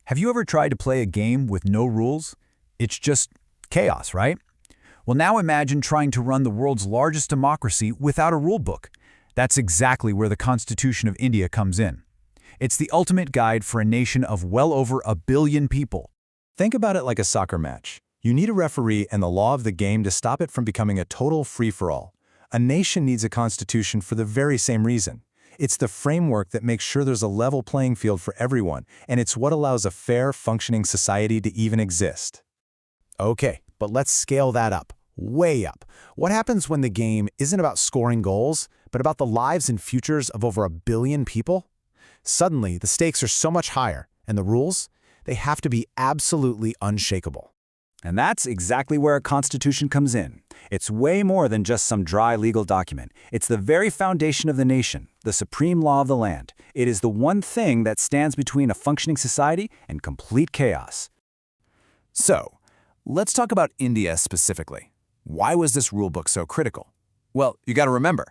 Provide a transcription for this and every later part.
Have you ever tried to play a game with no rules? It's just chaos, right? Well, now imagine trying to run the world's largest democracy without a rule book. That's exactly where the Constitution of India comes in. It's the ultimate guide for a nation of well over 1 billion people. Think about it like a soccer match. You need a referee and the law of the game to stop it from becoming a total free-for-all. A nation needs a constitution for the very same reason. It's the framework that makes sure there's a level playing field for everyone, and it's what allows a fair, functioning society to even exist. Okay, but let's scale that up, way up. What happens when the game isn't about scoring goals, but about the lives and futures of over 1 billion people? Suddenly, the stakes are so much higher, and the rules, they have to be absolutely unshakable. And that's exactly where a constitution comes in. It's way more than just some dry legal document. It's the very foundation of the nation, the supreme law of the land. It is the one thing that stands between a functioning society and complete chaos. So, let's talk about India specifically. Why was this rulebook so critical? Well, you gotta remember,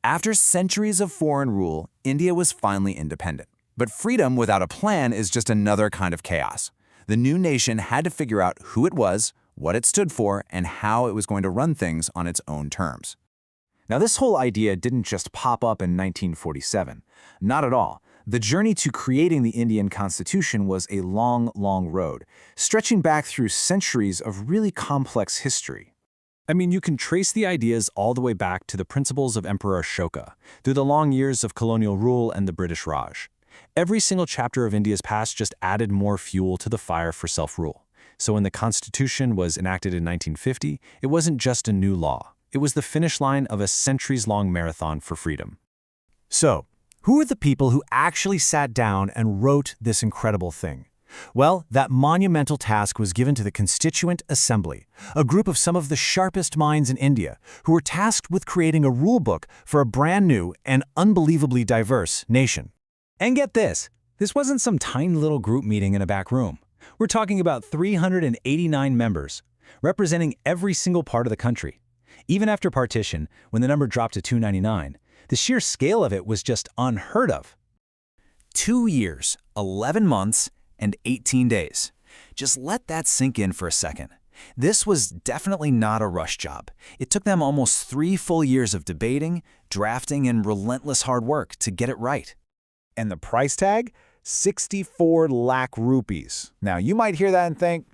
after centuries of foreign rule, India was finally independent. But freedom without a plan is just another kind of chaos. The new nation had to figure out who it was, what it stood for, and how it was going to run things on its own terms. Now, this whole idea didn't just pop up in 1947. Not at all. The journey to creating the Indian Constitution was a long, long road, stretching back through centuries of really complex history. I mean, you can trace the ideas all the way back to the principles of Emperor Ashoka, through the long years of colonial rule and the British Raj. Every single chapter of India's past just added more fuel to the fire for self-rule. So when the Constitution was enacted in 1950, it wasn't just a new law. It was the finish line of a centuries-long marathon for freedom. So, who are the people who actually sat down and wrote this incredible thing? Well, that monumental task was given to the Constituent Assembly, a group of some of the sharpest minds in India, who were tasked with creating a rule book for a brand new and unbelievably diverse nation. And get this wasn't some tiny little group meeting in a back room. We're talking about 389 members, representing every single part of the country. Even after partition, when the number dropped to 299, the sheer scale of it was just unheard of. 2 years, 11 months, and 18 days. Just let that sink in for a second. This was definitely not a rush job. It took them almost 3 full years of debating, drafting, and relentless hard work to get it right. And the price tag? 64 lakh rupees. Now, you might hear that and think,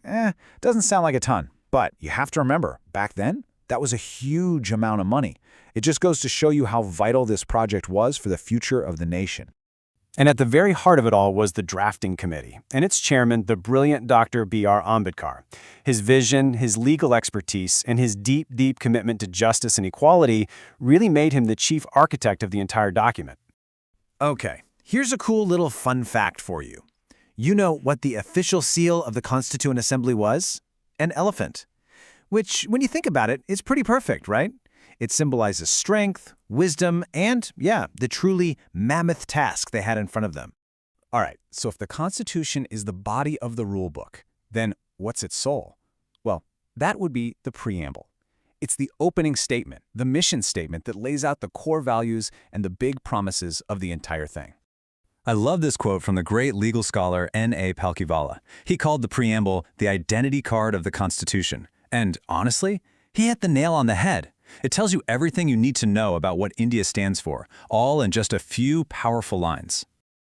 doesn't sound like a ton. But you have to remember, back then, that was a huge amount of money. It just goes to show you how vital this project was for the future of the nation. And at the very heart of it all was the drafting committee, and its chairman, the brilliant Dr.Br.Ambedakar. His vision, his legal expertise, and his deep, deep commitment to justice and equality really made him the chief architect of the entire document. Okay. Here's a cool little fun fact for you. You know what the official seal of the Constituent Assembly was? An elephant. Which, when you think about it, is pretty perfect, right? It symbolizes strength, wisdom, and, the truly mammoth task they had in front of them. All right, so if the Constitution is the body of the rule book, then what's its soul? Well, that would be the preamble. It's the opening statement, the mission statement that lays out the core values and the big promises of the entire thing. I love this quote from the great legal scholar N.A. Palkhivala. He called the preamble the identity card of the Constitution. And honestly, he hit the nail on the head. It tells you everything you need to know about what India stands for, all in just a few powerful lines.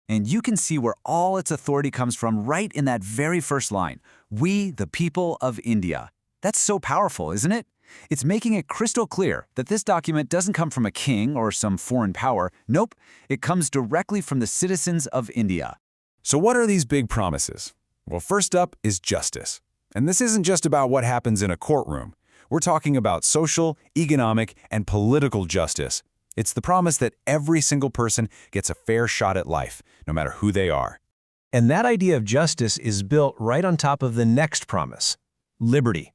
And you can see where all its authority comes from right in that very first line. We, the people of India. That's so powerful, isn't it? It's making it crystal clear that this document doesn't come from a king or some foreign power. Nope, it comes directly from the citizens of India. So what are these big promises? Well, first up is justice. And this isn't just about what happens in a courtroom. We're talking about social, economic, and political justice. It's the promise that every single person gets a fair shot at life, no matter who they are. And that idea of justice is built right on top of the next promise, liberty.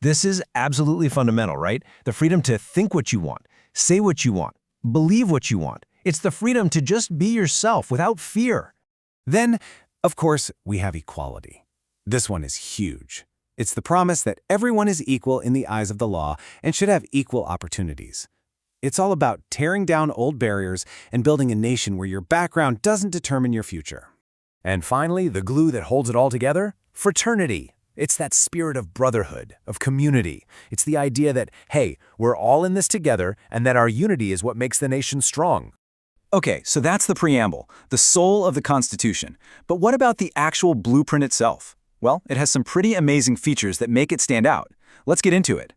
This is absolutely fundamental, right? The freedom to think what you want, say what you want, believe what you want. It's the freedom to just be yourself without fear. Then, of course, we have equality. This one is huge. It's the promise that everyone is equal in the eyes of the law and should have equal opportunities. It's all about tearing down old barriers and building a nation where your background doesn't determine your future. And finally, the glue that holds it all together? Fraternity. It's that spirit of brotherhood, of community. It's the idea that, hey, we're all in this together and that our unity is what makes the nation strong. Okay, so that's the preamble, the soul of the Constitution. But what about the actual blueprint itself? Well, it has some pretty amazing features that make it stand out. Let's get into it.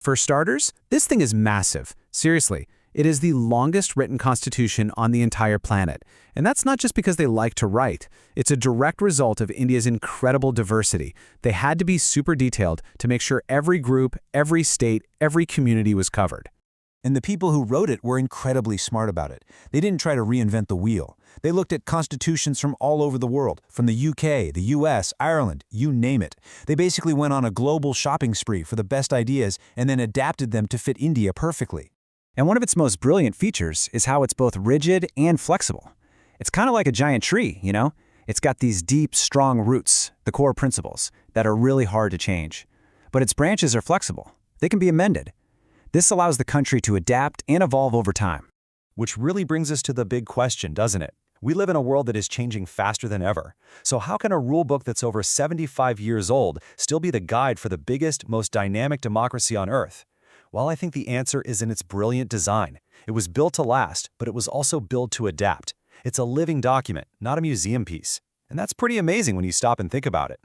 For starters, this thing is massive. Seriously, it is the longest written constitution on the entire planet. And that's not just because they like to write. It's a direct result of India's incredible diversity. They had to be super detailed to make sure every group, every state, every community was covered. And the people who wrote it were incredibly smart about it. They didn't try to reinvent the wheel. They looked at constitutions from all over the world, from the UK, the US, Ireland, you name it. They basically went on a global shopping spree for the best ideas and then adapted them to fit India perfectly. And one of its most brilliant features is how it's both rigid and flexible. It's kind of like a giant tree, you know? It's got these deep, strong roots, the core principles, that are really hard to change. But its branches are flexible. They can be amended. This allows the country to adapt and evolve over time. Which really brings us to the big question, doesn't it? We live in a world that is changing faster than ever. So how can a rule book that's over 75 years old still be the guide for the biggest, most dynamic democracy on Earth? Well, I think the answer is in its brilliant design. It was built to last, but it was also built to adapt. It's a living document, not a museum piece. And that's pretty amazing when you stop and think about it.